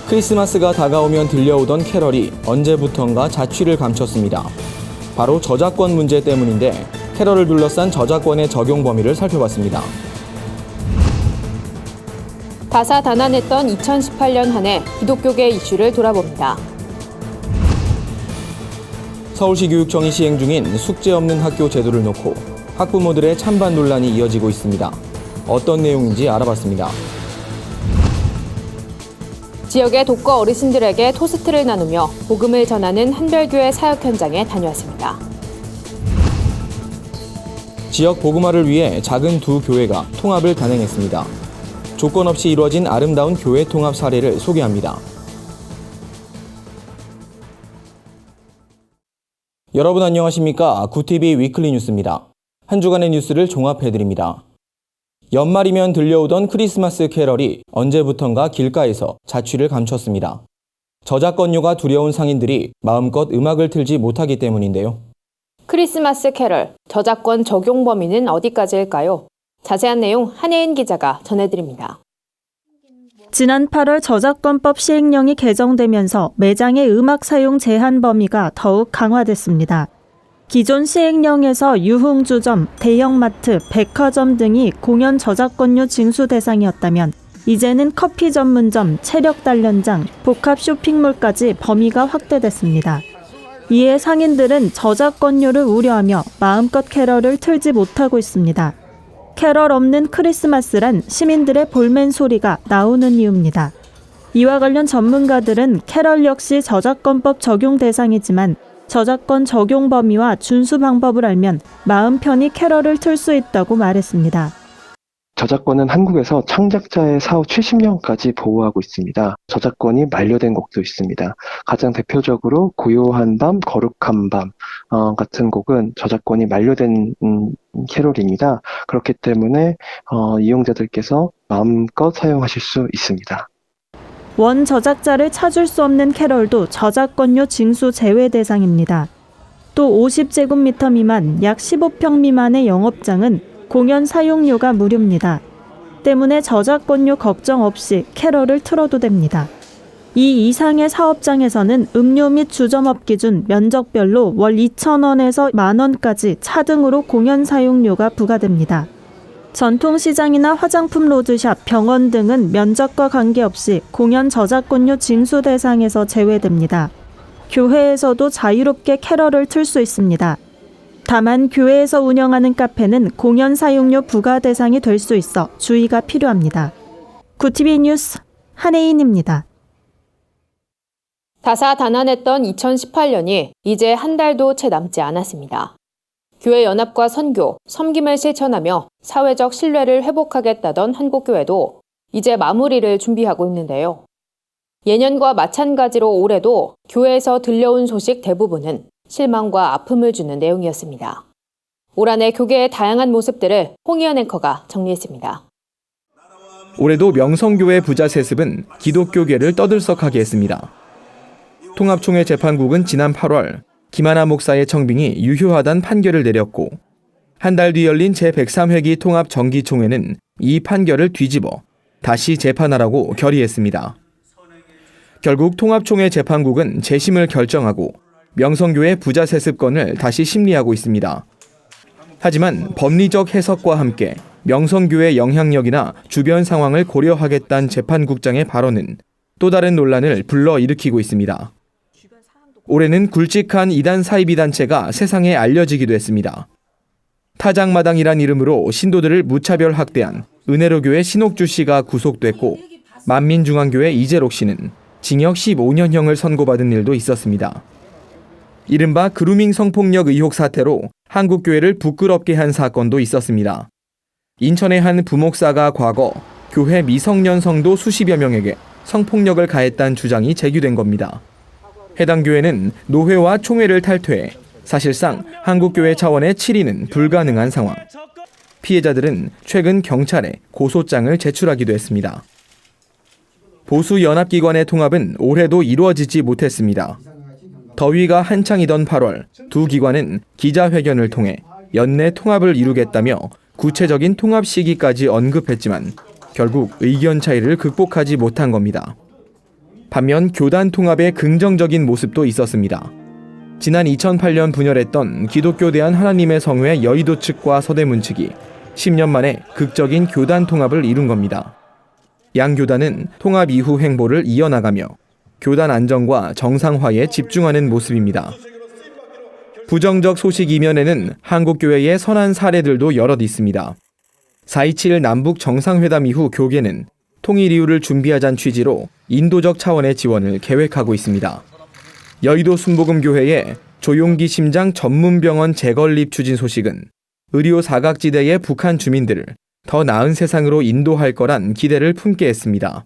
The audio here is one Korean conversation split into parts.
크리스마스가 다가오면 들려오던 캐럴이 언제부턴가 자취를 감췄습니다. 바로 저작권 문제 때문인데 캐럴을 둘러싼 저작권의 적용 범위를 살펴봤습니다. 다사다난했던 2018년 한 해 기독교계 이슈를 돌아봅니다. 서울시 교육청이 시행 중인 숙제 없는 학교 제도를 놓고 학부모들의 찬반 논란이 이어지고 있습니다. 어떤 내용인지 알아봤습니다. 지역의 독거 어르신들에게 토스트를 나누며 복음을 전하는 한별교회 사역 현장에 다녀왔습니다. 지역 복음화를 위해 작은 두 교회가 통합을 단행했습니다. 조건 없이 이루어진 아름다운 교회 통합 사례를 소개합니다. 여러분 안녕하십니까? 구TV 위클리 뉴스입니다. 한 주간의 뉴스를 종합해드립니다. 연말이면 들려오던 크리스마스 캐럴이 언제부턴가 길가에서 자취를 감췄습니다. 저작권료가 두려운 상인들이 마음껏 음악을 틀지 못하기 때문인데요. 크리스마스 캐럴, 저작권 적용 범위는 어디까지일까요? 자세한 내용 한혜인 기자가 전해드립니다. 지난 8월 저작권법 시행령이 개정되면서 매장의 음악 사용 제한 범위가 더욱 강화됐습니다. 기존 시행령에서 유흥주점, 대형마트, 백화점 등이 공연 저작권료 징수 대상이었다면 이제는 커피 전문점, 체력 단련장, 복합 쇼핑몰까지 범위가 확대됐습니다. 이에 상인들은 저작권료를 우려하며 마음껏 캐럴을 틀지 못하고 있습니다. 캐럴 없는 크리스마스란 시민들의 볼멘 소리가 나오는 이유입니다. 이와 관련 전문가들은 캐럴 역시 저작권법 적용 대상이지만 저작권 적용 범위와 준수 방법을 알면 마음 편히 캐럴을 틀 수 있다고 말했습니다. 저작권은 한국에서 창작자의 사후 70년까지 보호하고 있습니다. 저작권이 만료된 곡도 있습니다. 가장 대표적으로 고요한 밤, 거룩한 밤 같은 곡은 저작권이 만료된 캐롤입니다. 그렇기 때문에 이용자들께서 마음껏 사용하실 수 있습니다. 원 저작자를 찾을 수 없는 캐럴도 저작권료 징수 제외 대상입니다. 또 50제곱미터 미만, 약 15평 미만의 영업장은 공연 사용료가 무료입니다. 때문에 저작권료 걱정 없이 캐럴을 틀어도 됩니다. 이 이상의 사업장에서는 음료 및 주점업 기준 면적별로 월 2,000원에서 10,000원까지 차등으로 공연 사용료가 부과됩니다. 전통시장이나 화장품 로드샵, 병원 등은 면적과 관계없이 공연 저작권료 징수 대상에서 제외됩니다. 교회에서도 자유롭게 캐럴을 틀 수 있습니다. 다만 교회에서 운영하는 카페는 공연 사용료 부과 대상이 될 수 있어 주의가 필요합니다. 구TV 뉴스 한혜인입니다. 다사다난했던 2018년이 이제 한 달도 채 남지 않았습니다. 교회 연합과 선교, 섬김을 실천하며 사회적 신뢰를 회복하겠다던 한국교회도 이제 마무리를 준비하고 있는데요. 예년과 마찬가지로 올해도 교회에서 들려온 소식 대부분은 실망과 아픔을 주는 내용이었습니다. 올 한 해 교계의 다양한 모습들을 홍희연 앵커가 정리했습니다. 올해도 명성교회 부자 세습은 기독교계를 떠들썩하게 했습니다. 통합총회 재판국은 지난 8월 김하나 목사의 청빙이 유효하다는 판결을 내렸고 한 달 뒤 열린 제103회기 통합정기총회는 이 판결을 뒤집어 다시 재판하라고 결의했습니다. 결국 통합총회 재판국은 재심을 결정하고 명성교회 부자 세습건을 다시 심리하고 있습니다. 하지만 법리적 해석과 함께 명성교회 영향력이나 주변 상황을 고려하겠다는 재판국장의 발언은 또 다른 논란을 불러일으키고 있습니다. 올해는 굵직한 이단 사이비 단체가 세상에 알려지기도 했습니다. 타작마당이란 이름으로 신도들을 무차별 학대한 은혜로교회 신옥주 씨가 구속됐고 만민중앙교회 이재록 씨는 징역 15년형을 선고받은 일도 있었습니다. 이른바 그루밍 성폭력 의혹 사태로 한국교회를 부끄럽게 한 사건도 있었습니다. 인천의 한 부목사가 과거 교회 미성년 성도 수십여 명에게 성폭력을 가했다는 주장이 제기된 겁니다. 해당 교회는 노회와 총회를 탈퇴해 사실상 한국교회 차원의 치리는 불가능한 상황. 피해자들은 최근 경찰에 고소장을 제출하기도 했습니다. 보수 연합기관의 통합은 올해도 이루어지지 못했습니다. 더위가 한창이던 8월 두 기관은 기자회견을 통해 연내 통합을 이루겠다며 구체적인 통합 시기까지 언급했지만 결국 의견 차이를 극복하지 못한 겁니다. 반면 교단 통합의 긍정적인 모습도 있었습니다. 지난 2008년 분열했던 기독교 대한 하나님의 성회 여의도 측과 서대문 측이 10년 만에 극적인 교단 통합을 이룬 겁니다. 양 교단은 통합 이후 행보를 이어나가며 교단 안정과 정상화에 집중하는 모습입니다. 부정적 소식 이면에는 한국교회의 선한 사례들도 여럿 있습니다. 4.27 남북 정상회담 이후 교계는 통일 이후를 준비하자는 취지로 인도적 차원의 지원을 계획하고 있습니다. 여의도 순복음교회의 조용기 심장 전문병원 재건립 추진 소식은 의료 사각지대의 북한 주민들을 더 나은 세상으로 인도할 거란 기대를 품게 했습니다.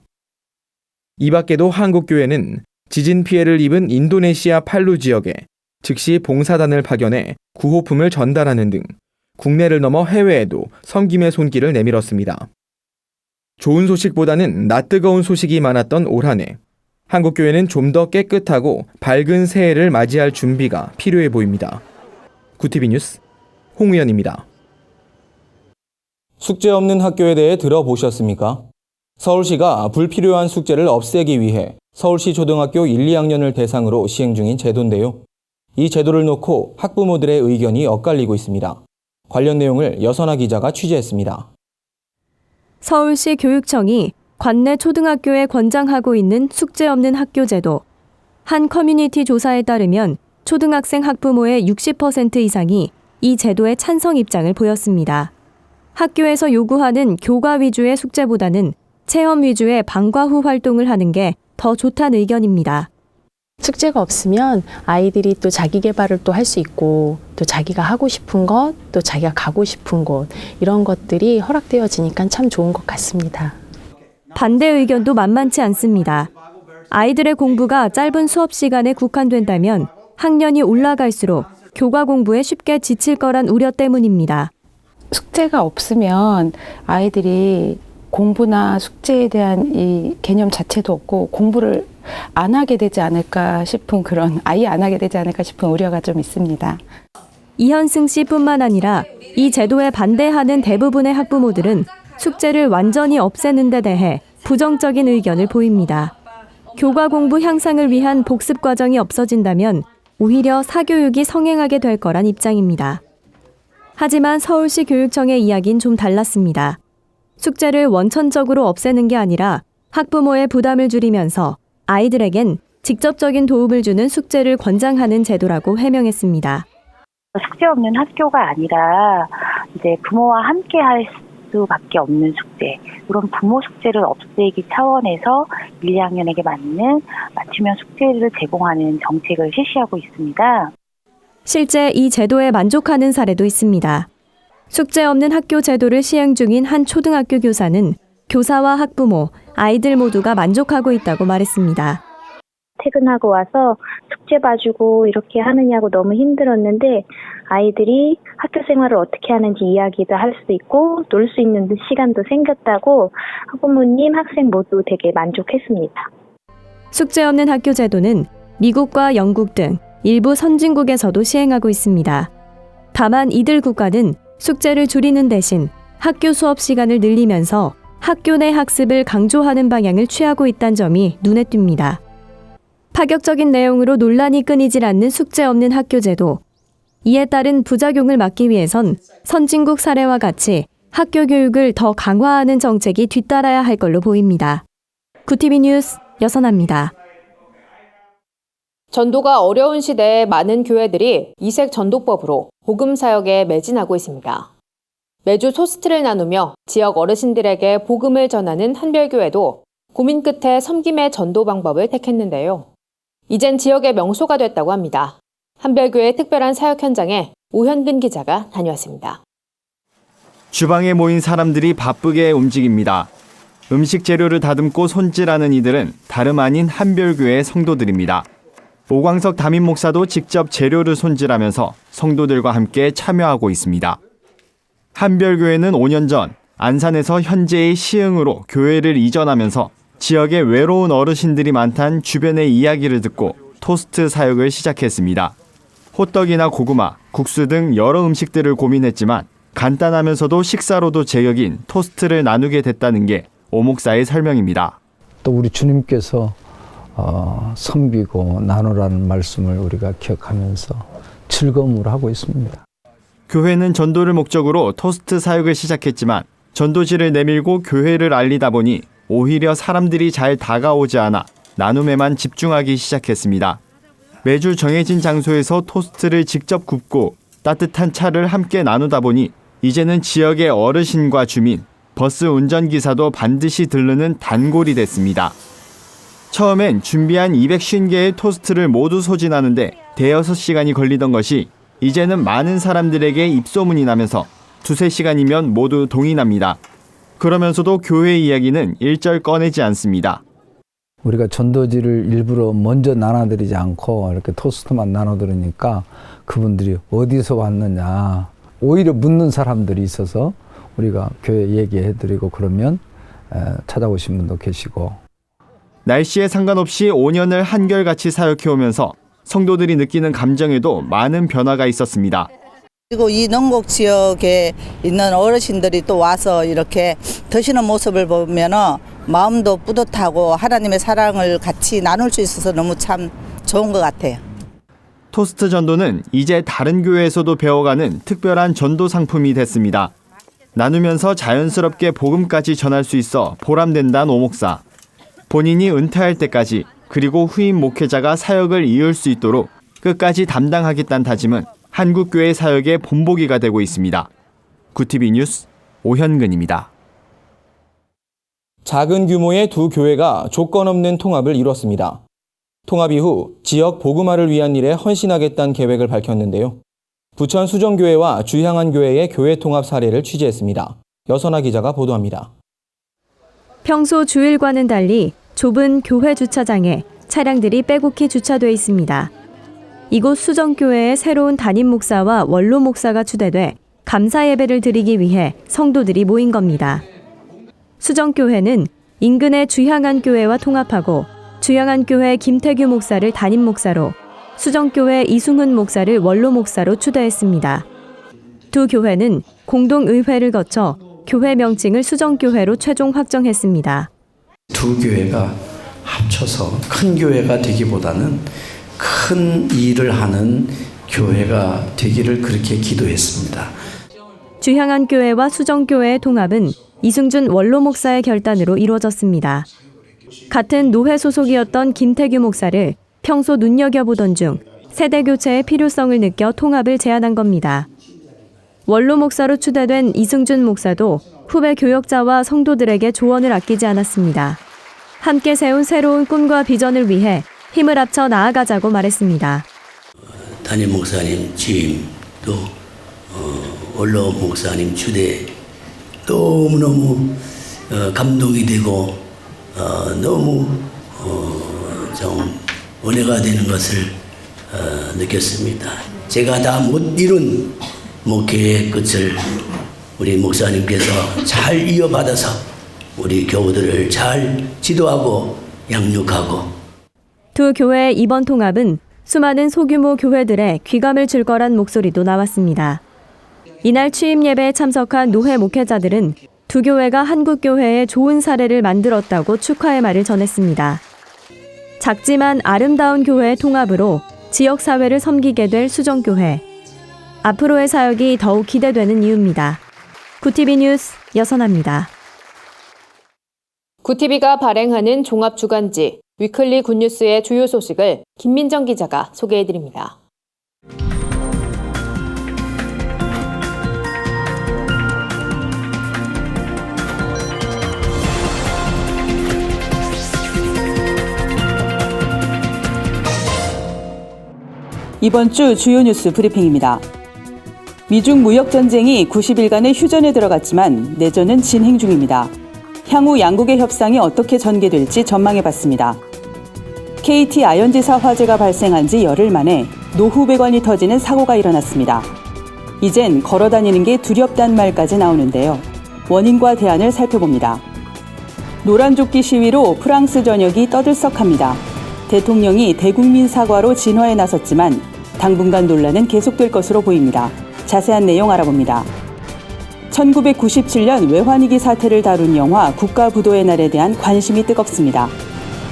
이 밖에도 한국교회는 지진 피해를 입은 인도네시아 팔루 지역에 즉시 봉사단을 파견해 구호품을 전달하는 등 국내를 넘어 해외에도 섬김의 손길을 내밀었습니다. 좋은 소식보다는 낯뜨거운 소식이 많았던 올 한 해, 한국교회는 좀 더 깨끗하고 밝은 새해를 맞이할 준비가 필요해 보입니다. 구티비 뉴스 홍우연입니다. 숙제 없는 학교에 대해 들어보셨습니까? 서울시가 불필요한 숙제를 없애기 위해 서울시 초등학교 1, 2학년을 대상으로 시행 중인 제도인데요. 이 제도를 놓고 학부모들의 의견이 엇갈리고 있습니다. 관련 내용을 여선아 기자가 취재했습니다. 서울시 교육청이 관내 초등학교에 권장하고 있는 숙제 없는 학교 제도. 한 커뮤니티 조사에 따르면 초등학생 학부모의 60% 이상이 이 제도에 찬성 입장을 보였습니다. 학교에서 요구하는 교과 위주의 숙제보다는 체험 위주의 방과 후 활동을 하는 게 더 좋다는 의견입니다. 숙제가 없으면 아이들이 또 자기 개발을 또 할 수 있고 또 자기가 하고 싶은 것, 또 자기가 가고 싶은 곳 이런 것들이 허락되어지니까 참 좋은 것 같습니다. 반대 의견도 만만치 않습니다. 아이들의 공부가 짧은 수업 시간에 국한된다면 학년이 올라갈수록 교과 공부에 쉽게 지칠 거란 우려 때문입니다. 숙제가 없으면 아이들이 공부나 숙제에 대한 이 개념 자체도 없고 공부를 안 하게 되지 않을까 싶은 아예 안 하게 되지 않을까 싶은 우려가 좀 있습니다. 이현승 씨뿐만 아니라 이 제도에 반대하는 대부분의 학부모들은 숙제를 완전히 없애는 데 대해 부정적인 의견을 보입니다. 교과 공부 향상을 위한 복습 과정이 없어진다면 오히려 사교육이 성행하게 될 거란 입장입니다. 하지만 서울시 교육청의 이야기는 좀 달랐습니다. 숙제를 원천적으로 없애는 게 아니라 학부모의 부담을 줄이면서 아이들에겐 직접적인 도움을 주는 숙제를 권장하는 제도라고 해명했습니다. 숙제 없는 학교가 아니라 이제 부모와 함께 할 수밖에 없는 숙제, 그런 부모 숙제를 없애기 차원에서 1, 2학년에게 맞는 맞춤형 숙제를 제공하는 정책을 실시하고 있습니다. 실제 이 제도에 만족하는 사례도 있습니다. 숙제 없는 학교 제도를 시행 중인 한 초등학교 교사는 교사와 학부모, 아이들 모두가 만족하고 있다고 말했습니다. 퇴근하고 와서 숙제 봐주고 이렇게 하느냐고 너무 힘들었는데 아이들이 학교 생활을 어떻게 하는지 이야기도 할 수 있고 놀 수 있는 시간도 생겼다고 학부모님, 학생 모두 되게 만족했습니다. 숙제 없는 학교 제도는 미국과 영국 등 일부 선진국에서도 시행하고 있습니다. 다만 이들 국가는 숙제를 줄이는 대신 학교 수업 시간을 늘리면서 학교 내 학습을 강조하는 방향을 취하고 있다는 점이 눈에 띕니다. 파격적인 내용으로 논란이 끊이질 않는 숙제 없는 학교 제도. 이에 따른 부작용을 막기 위해선 선진국 사례와 같이 학교 교육을 더 강화하는 정책이 뒤따라야 할 걸로 보입니다. 구티비 뉴스 여선아입니다. 전도가 어려운 시대에 많은 교회들이 이색 전도법으로 복음 사역에 매진하고 있습니다. 매주 토스트를 나누며 지역 어르신들에게 복음을 전하는 한별교회도 고민 끝에 섬김의 전도 방법을 택했는데요. 이젠 지역의 명소가 됐다고 합니다. 한별교회 특별한 사역 현장에 오현근 기자가 다녀왔습니다. 주방에 모인 사람들이 바쁘게 움직입니다. 음식 재료를 다듬고 손질하는 이들은 다름 아닌 한별교회의 성도들입니다. 오광석 담임 목사도 직접 재료를 손질하면서 성도들과 함께 참여하고 있습니다. 한별교회는 5년 전 안산에서 현재의 시흥으로 교회를 이전하면서 지역에 외로운 어르신들이 많다는 주변의 이야기를 듣고 토스트 사역을 시작했습니다. 호떡이나 고구마, 국수 등 여러 음식들을 고민했지만 간단하면서도 식사로도 제격인 토스트를 나누게 됐다는 게 오 목사의 설명입니다. 또 우리 주님께서 섬기고 나누라는 말씀을 우리가 기억하면서 즐거움으로 하고 있습니다. 교회는 전도를 목적으로 토스트 사역을 시작했지만 전도지를 내밀고 교회를 알리다 보니 오히려 사람들이 잘 다가오지 않아 나눔에만 집중하기 시작했습니다. 매주 정해진 장소에서 토스트를 직접 굽고 따뜻한 차를 함께 나누다 보니 이제는 지역의 어르신과 주민, 버스 운전기사도 반드시 들르는 단골이 됐습니다. 처음엔 준비한 250개의 토스트를 모두 소진하는데 대여섯 시간이 걸리던 것이 이제는 많은 사람들에게 입소문이 나면서 2-3시간이면 모두 동의납니다. 그러면서도 교회 이야기는 일절 꺼내지 않습니다. 우리가 전도지를 일부러 먼저 나눠드리지 않고 이렇게 토스트만 나눠드리니까 그분들이 어디서 왔느냐 오히려 묻는 사람들이 있어서 우리가 교회 얘기해드리고 그러면 찾아오신 분도 계시고. 날씨에 상관없이 5년을 한결같이 사역해오면서 성도들이 느끼는 감정에도 많은 변화가 있었습니다. 그리고 이 능곡 지역에 있는 어르신들이 또 와서 이렇게 드시는 모습을 보면은 마음도 뿌듯하고 하나님의 사랑을 같이 나눌 수 있어서 너무 참 좋은 것 같아요. 토스트 전도는 이제 다른 교회에서도 배워가는 특별한 전도 상품이 됐습니다. 나누면서 자연스럽게 복음까지 전할 수 있어 보람된다는 오 목사. 본인이 은퇴할 때까지 그리고 후임 목회자가 사역을 이을 수 있도록 끝까지 담당하겠다는 다짐은 한국교회 사역의 본보기가 되고 있습니다. 구티비 뉴스 오현근입니다. 작은 규모의 두 교회가 조건 없는 통합을 이뤘습니다. 통합 이후 지역 복음화를 위한 일에 헌신하겠다는 계획을 밝혔는데요. 부천 수정교회와 주향안교회의 교회 통합 사례를 취재했습니다. 여선아 기자가 보도합니다. 평소 주일과는 달리 좁은 교회 주차장에 차량들이 빼곡히 주차돼 있습니다. 이곳 수정교회의 새로운 담임 목사와 원로 목사가 추대돼 감사 예배를 드리기 위해 성도들이 모인 겁니다. 수정교회는 인근의 주향안교회와 통합하고 주향안교회 김태규 목사를 담임 목사로 수정교회 이승훈 목사를 원로 목사로 추대했습니다. 두 교회는 공동의회를 거쳐 교회 명칭을 수정교회로 최종 확정했습니다. 두 교회가 합쳐서 큰 교회가 되기보다는 큰 일을 하는 교회가 되기를 그렇게 기도했습니다. 주향안교회와 수정교회의 통합은 이승준 원로 목사의 결단으로 이루어졌습니다. 같은 노회 소속이었던 김태규 목사를 평소 눈여겨보던 중 세대 교체의 필요성을 느껴 통합을 제안한 겁니다. 원로 목사로 추대된 이승준 목사도 후배 교역자와 성도들에게 조언을 아끼지 않았습니다. 함께 세운 새로운 꿈과 비전을 위해 힘을 합쳐 나아가자고 말했습니다. 담임 목사님 취임 또 원로 목사님 추대 너무너무 감동이 되고 너무 좀 은혜가 되는 것을 느꼈습니다. 제가 다 못 이룬 목회의 끝을 우리 목사님께서 잘 이어받아서 우리 교우들을 잘 지도하고 양육하고. 두 교회의 이번 통합은 수많은 소규모 교회들의 귀감을 줄 거란 목소리도 나왔습니다. 이날 취임 예배에 참석한 노회 목회자들은 두 교회가 한국교회의 좋은 사례를 만들었다고 축하의 말을 전했습니다. 작지만 아름다운 교회의 통합으로 지역사회를 섬기게 될 수정교회. 앞으로의 사역이 더욱 기대되는 이유입니다. 구티비 뉴스 여선아입니다. 구티비가 발행하는 종합주간지 위클리 굿뉴스의 주요 소식을 김민정 기자가 소개해드립니다. 이번 주 주요 뉴스 브리핑입니다. 미중 무역전쟁이 90일간의 휴전에 들어갔지만 내전은 진행 중입니다. 향후 양국의 협상이 어떻게 전개될지 전망해봤습니다. KT 아연지사 화재가 발생한 지 열흘 만에 노후백원이 터지는 사고가 일어났습니다. 이젠 걸어다니는 게 두렵단 말까지 나오는데요. 원인과 대안을 살펴봅니다. 노란조끼 시위로 프랑스 전역이 떠들썩합니다. 대통령이 대국민 사과로 진화에 나섰지만 당분간 논란은 계속될 것으로 보입니다. 자세한 내용 알아봅니다. 1997년 외환위기 사태를 다룬 영화 국가부도의 날에 대한 관심이 뜨겁습니다.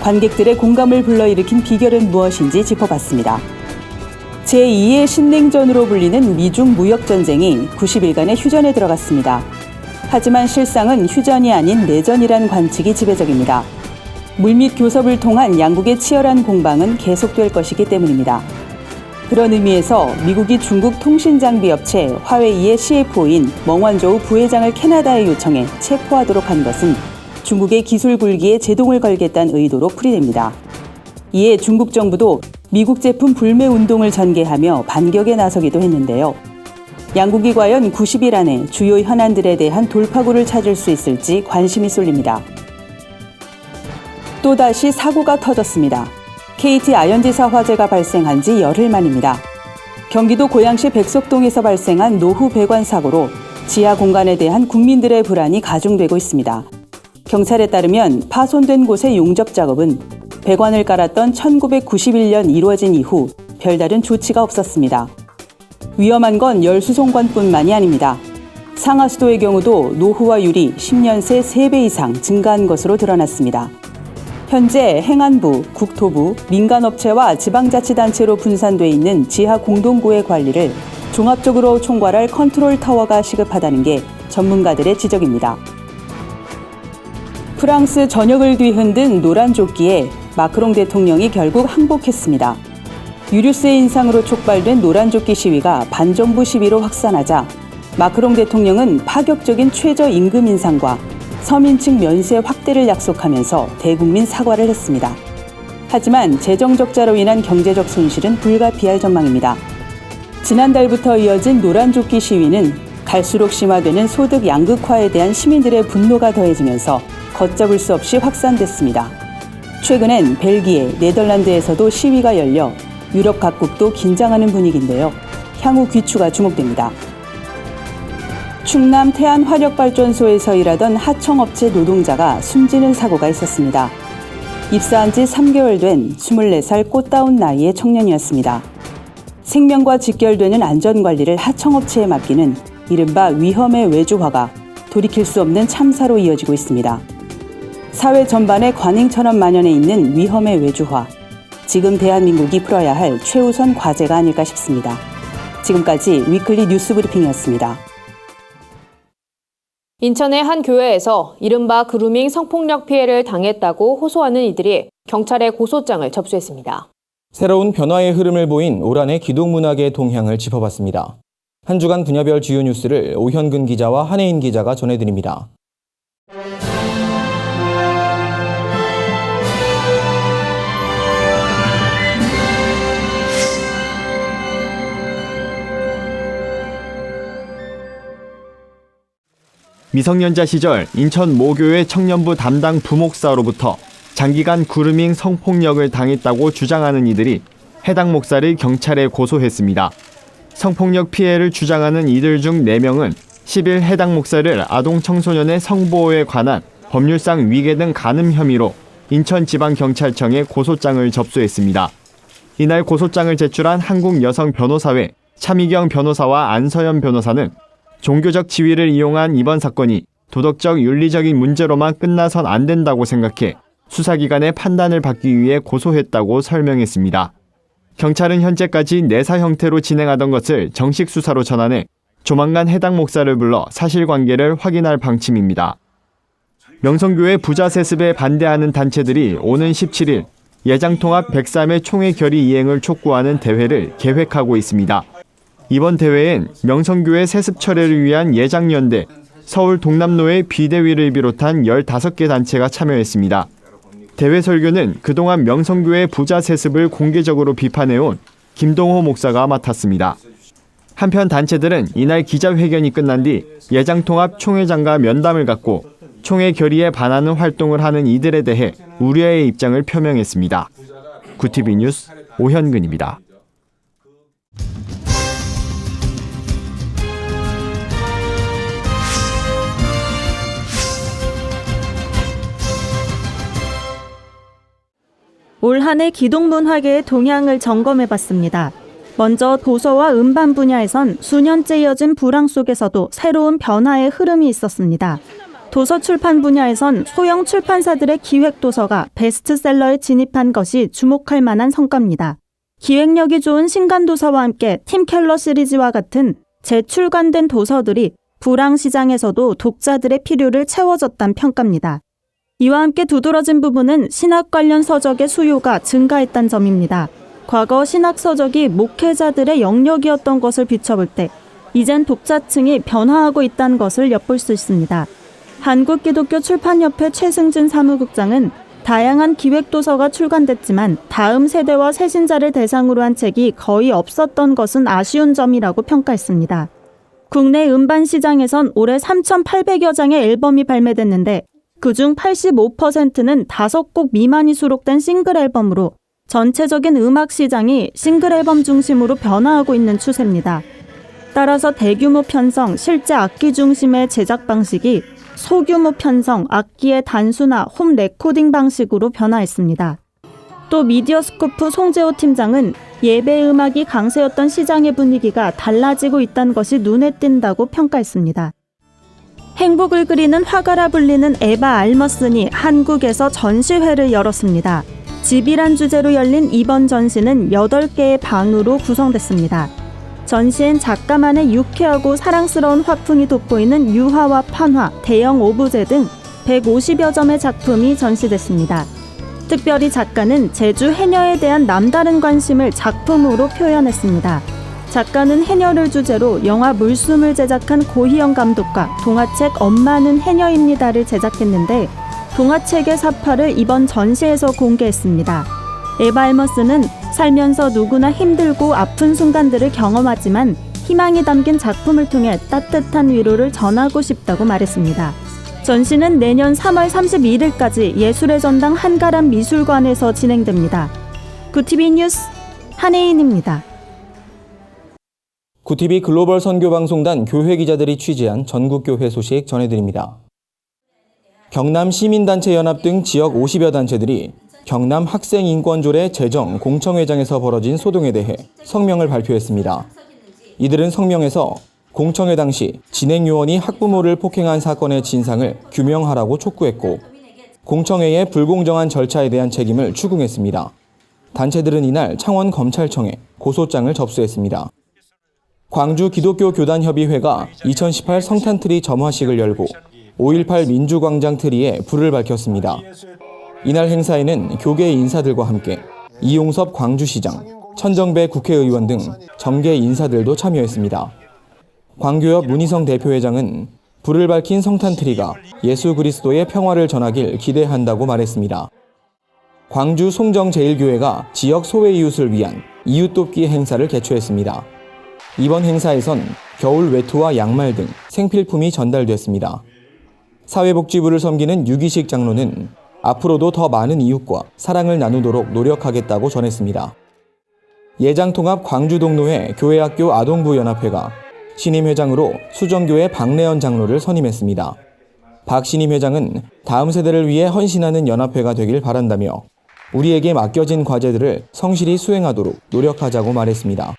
관객들의 공감을 불러일으킨 비결은 무엇인지 짚어봤습니다. 제2의 신냉전으로 불리는 미중 무역전쟁이 90일간의 휴전에 들어갔습니다. 하지만 실상은 휴전이 아닌 내전이란 관측이 지배적입니다. 물밑 교섭을 통한 양국의 치열한 공방은 계속될 것이기 때문입니다. 그런 의미에서 미국이 중국 통신장비업체 화웨이의 CFO인 멍완조우 부회장을 캐나다에 요청해 체포하도록 한 것은 중국의 기술 굴기에 제동을 걸겠다는 의도로 풀이됩니다. 이에 중국 정부도 미국 제품 불매 운동을 전개하며 반격에 나서기도 했는데요. 양국이 과연 90일 안에 주요 현안들에 대한 돌파구를 찾을 수 있을지 관심이 쏠립니다. 또다시 사고가 터졌습니다. KT 아현지사 화재가 발생한 지 열흘 만입니다. 경기도 고양시 백석동에서 발생한 노후 배관 사고로 지하 공간에 대한 국민들의 불안이 가중되고 있습니다. 경찰에 따르면 파손된 곳의 용접 작업은 배관을 깔았던 1991년 이루어진 이후 별다른 조치가 없었습니다. 위험한 건 열수송관뿐만이 아닙니다. 상하수도의 경우도 노후와 유리 10년 새 3배 이상 증가한 것으로 드러났습니다. 현재 행안부, 국토부, 민간업체와 지방자치단체로 분산돼 있는 지하 공동구의 관리를 종합적으로 총괄할 컨트롤 타워가 시급하다는 게 전문가들의 지적입니다. 프랑스 전역을 뒤흔든 노란 조끼에 마크롱 대통령이 결국 항복했습니다. 유류세 인상으로 촉발된 노란조끼 시위가 반정부 시위로 확산하자 마크롱 대통령은 파격적인 최저임금 인상과 서민층 면세 확대를 약속하면서 대국민 사과를 했습니다. 하지만 재정 적자로 인한 경제적 손실은 불가피할 전망입니다. 지난달부터 이어진 노란조끼 시위는 갈수록 심화되는 소득 양극화에 대한 시민들의 분노가 더해지면서 걷잡을 수 없이 확산됐습니다. 최근엔 벨기에, 네덜란드에서도 시위가 열려 유럽 각국도 긴장하는 분위기인데요. 향후 귀추가 주목됩니다. 충남 태안화력발전소에서 일하던 하청업체 노동자가 숨지는 사고가 있었습니다. 입사한 지 3개월 된 24살 꽃다운 나이의 청년이었습니다. 생명과 직결되는 안전관리를 하청업체에 맡기는 이른바 위험의 외주화가 돌이킬 수 없는 참사로 이어지고 있습니다. 사회 전반에 관행처럼 만연해 있는 위험의 외주화. 지금 대한민국이 풀어야 할 최우선 과제가 아닐까 싶습니다. 지금까지 위클리 뉴스 브리핑이었습니다. 인천의 한 교회에서 이른바 그루밍 성폭력 피해를 당했다고 호소하는 이들이 경찰에 고소장을 접수했습니다. 새로운 변화의 흐름을 보인 올 한해 기독문학의 동향을 짚어봤습니다. 한 주간 분야별 주요 뉴스를 오현근 기자와 한혜인 기자가 전해드립니다. 미성년자 시절 인천 모교회 청년부 담당 부목사로부터 장기간 그루밍 성폭력을 당했다고 주장하는 이들이 해당 목사를 경찰에 고소했습니다. 성폭력 피해를 주장하는 이들 중 4명은 10일 해당 목사를 아동 청소년의 성보호에 관한 법률상 위계 등 간음 혐의로 인천지방경찰청에 고소장을 접수했습니다. 이날 고소장을 제출한 한국여성변호사회 차미경 변호사와 안서연 변호사는 종교적 지위를 이용한 이번 사건이 도덕적 윤리적인 문제로만 끝나선 안 된다고 생각해 수사기관의 판단을 받기 위해 고소했다고 설명했습니다. 경찰은 현재까지 내사 형태로 진행하던 것을 정식 수사로 전환해 조만간 해당 목사를 불러 사실관계를 확인할 방침입니다. 명성교회 부자 세습에 반대하는 단체들이 오는 17일 예장통합 103회 총회 결의 이행을 촉구하는 대회를 계획하고 있습니다. 이번 대회엔 명성교회 세습 철회를 위한 예장연대, 서울 동남로의 비대위를 비롯한 15개 단체가 참여했습니다. 대회 설교는 그동안 명성교회 부자 세습을 공개적으로 비판해온 김동호 목사가 맡았습니다. 한편 단체들은 이날 기자회견이 끝난 뒤 예장통합 총회장과 면담을 갖고 총회 결의에 반하는 활동을 하는 이들에 대해 우려의 입장을 표명했습니다. 구티비 뉴스 오현근입니다. 올 한 해 기독문화계의 동향을 점검해봤습니다. 먼저 도서와 음반 분야에선 수년째 이어진 불황 속에서도 새로운 변화의 흐름이 있었습니다. 도서 출판 분야에선 소형 출판사들의 기획도서가 베스트셀러에 진입한 것이 주목할 만한 성과입니다. 기획력이 좋은 신간도서와 함께 팀 켈러 시리즈와 같은 재출간된 도서들이 불황 시장에서도 독자들의 필요를 채워줬다는 평가입니다. 이와 함께 두드러진 부분은 신학 관련 서적의 수요가 증가했다는 점입니다. 과거 신학 서적이 목회자들의 영역이었던 것을 비춰볼 때 이젠 독자층이 변화하고 있다는 것을 엿볼 수 있습니다. 한국기독교출판협회 최승진 사무국장은 다양한 기획도서가 출간됐지만 다음 세대와 새신자를 대상으로 한 책이 거의 없었던 것은 아쉬운 점이라고 평가했습니다. 국내 음반 시장에선 올해 3,800여 장의 앨범이 발매됐는데 그중 85%는 5곡 미만이 수록된 싱글 앨범으로 전체적인 음악 시장이 싱글 앨범 중심으로 변화하고 있는 추세입니다. 따라서 대규모 편성, 실제 악기 중심의 제작 방식이 소규모 편성, 악기의 단수나 홈 레코딩 방식으로 변화했습니다. 또 미디어 스코프 송재호 팀장은 예배 음악이 강세였던 시장의 분위기가 달라지고 있다는 것이 눈에 띈다고 평가했습니다. 행복을 그리는 화가라 불리는 에바 알머슨이 한국에서 전시회를 열었습니다. 집이란 주제로 열린 이번 전시는 8개의 방으로 구성됐습니다. 전시엔 작가만의 유쾌하고 사랑스러운 화풍이 돋보이는 유화와 판화, 대형 오브제 등 150여 점의 작품이 전시됐습니다. 특별히 작가는 제주 해녀에 대한 남다른 관심을 작품으로 표현했습니다. 작가는 해녀를 주제로 영화 물숨을 제작한 고희영 감독과 동화책 엄마는 해녀입니다를 제작했는데 동화책의 사파를 이번 전시에서 공개했습니다. 에바 알머스는 살면서 누구나 힘들고 아픈 순간들을 경험하지만 희망이 담긴 작품을 통해 따뜻한 위로를 전하고 싶다고 말했습니다. 전시는 내년 3월 31일까지 예술의 전당 한가람 미술관에서 진행됩니다. 구티비 뉴스 한혜인입니다. 구티비 글로벌 선교방송단 교회 기자들이 취재한 전국교회 소식 전해드립니다. 경남 시민단체연합 등 지역 50여 단체들이 경남 학생인권조례 제정 공청회장에서 벌어진 소동에 대해 성명을 발표했습니다. 이들은 성명에서 공청회 당시 진행요원이 학부모를 폭행한 사건의 진상을 규명하라고 촉구했고 공청회의 불공정한 절차에 대한 책임을 추궁했습니다. 단체들은 이날 창원검찰청에 고소장을 접수했습니다. 광주 기독교 교단협의회가 2018 성탄트리 점화식을 열고 5.18 민주광장 트리에 불을 밝혔습니다. 이날 행사에는 교계 인사들과 함께 이용섭 광주시장, 천정배 국회의원 등 정계 인사들도 참여했습니다. 광교협 문희성 대표회장은 불을 밝힌 성탄트리가 예수 그리스도의 평화를 전하길 기대한다고 말했습니다. 광주 송정제일교회가 지역 소외이웃을 위한 이웃돕기 행사를 개최했습니다. 이번 행사에선 겨울 외투와 양말 등 생필품이 전달됐습니다. 사회복지부를 섬기는 유기식 장로는 앞으로도 더 많은 이웃과 사랑을 나누도록 노력하겠다고 전했습니다. 예장통합 광주동로회 교회학교 아동부 연합회가 신임 회장으로 수정교회 박래연 장로를 선임했습니다. 박 신임 회장은 다음 세대를 위해 헌신하는 연합회가 되길 바란다며 우리에게 맡겨진 과제들을 성실히 수행하도록 노력하자고 말했습니다.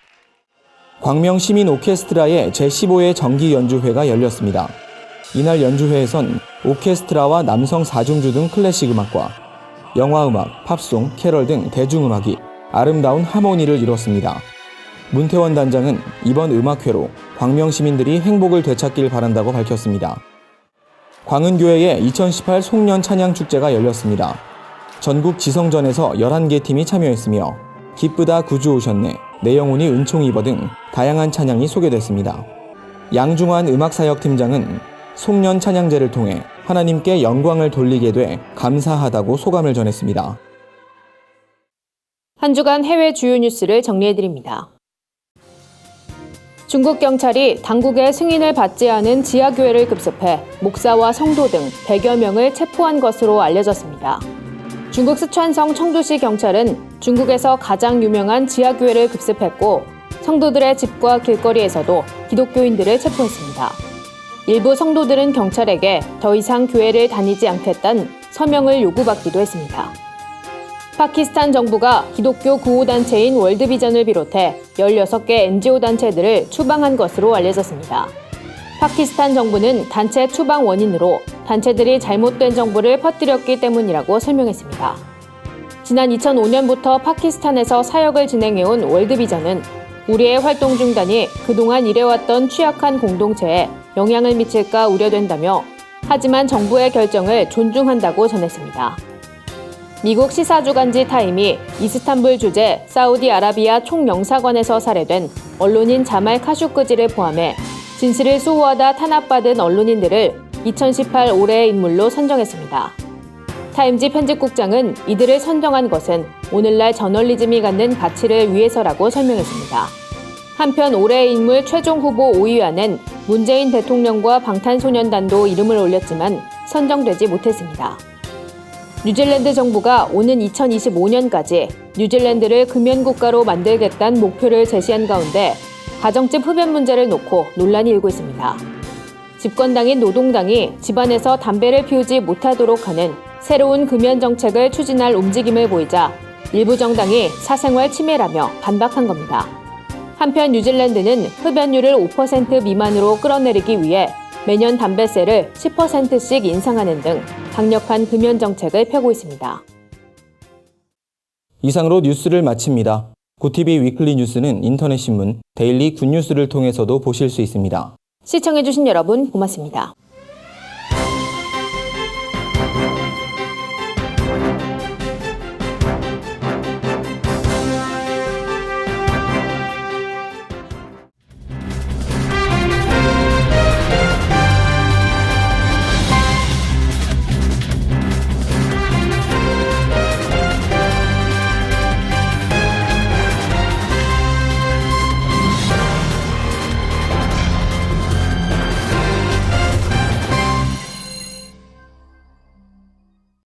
광명시민 오케스트라의 제15회 정기연주회가 열렸습니다. 이날 연주회에선 오케스트라와 남성 사중주 등 클래식 음악과 영화음악, 팝송, 캐럴 등 대중음악이 아름다운 하모니를 이뤘습니다. 문태원 단장은 이번 음악회로 광명 시민들이 행복을 되찾길 바란다고 밝혔습니다. 광은교회의 2018 송년 찬양축제가 열렸습니다. 전국 지성전에서 11개 팀이 참여했으며 기쁘다 구주 오셨네, 내 영혼이 은총 입어 등 다양한 찬양이 소개됐습니다. 양중환 음악사역팀장은 송년 찬양제를 통해 하나님께 영광을 돌리게 돼 감사하다고 소감을 전했습니다. 한 주간 해외 주요 뉴스를 정리해드립니다. 중국 경찰이 당국의 승인을 받지 않은 지하교회를 급습해 목사와 성도 등 100여 명을 체포한 것으로 알려졌습니다. 중국 스촨성 청두시 경찰은 중국에서 가장 유명한 지하교회를 급습했고 성도들의 집과 길거리에서도 기독교인들을 체포했습니다. 일부 성도들은 경찰에게 더 이상 교회를 다니지 않겠다는 서명을 요구받기도 했습니다. 파키스탄 정부가 기독교 구호단체인 월드비전을 비롯해 16개 NGO 단체들을 추방한 것으로 알려졌습니다. 파키스탄 정부는 단체 추방 원인으로 단체들이 잘못된 정보를 퍼뜨렸기 때문이라고 설명했습니다. 지난 2005년부터 파키스탄에서 사역을 진행해온 월드비전은 우리의 활동 중단이 그동안 일해왔던 취약한 공동체에 영향을 미칠까 우려된다며 하지만 정부의 결정을 존중한다고 전했습니다. 미국 시사주간지 타임이 이스탄불 주재 사우디아라비아 총영사관에서 살해된 언론인 자말 카슈크지를 포함해 진실을 수호하다 탄압받은 언론인들을 2018 올해의 인물로 선정했습니다. 타임지 편집국장은 이들을 선정한 것은 오늘날 저널리즘이 갖는 가치를 위해서라고 설명했습니다. 한편 올해의 인물 최종 후보 5위 안엔 문재인 대통령과 방탄소년단도 이름을 올렸지만 선정되지 못했습니다. 뉴질랜드 정부가 오는 2025년까지 뉴질랜드를 금연국가로 만들겠다는 목표를 제시한 가운데 가정집 흡연 문제를 놓고 논란이 일고 있습니다. 집권당인 노동당이 집안에서 담배를 피우지 못하도록 하는 새로운 금연 정책을 추진할 움직임을 보이자 일부 정당이 사생활 침해라며 반박한 겁니다. 한편 뉴질랜드는 흡연율을 5% 미만으로 끌어내리기 위해 매년 담배세를 10%씩 인상하는 등 강력한 금연 정책을 펴고 있습니다. 이상으로 뉴스를 마칩니다. 고티비 위클리 뉴스는 인터넷 신문 데일리 굿뉴스를 통해서도 보실 수 있습니다. 시청해주신 여러분 고맙습니다.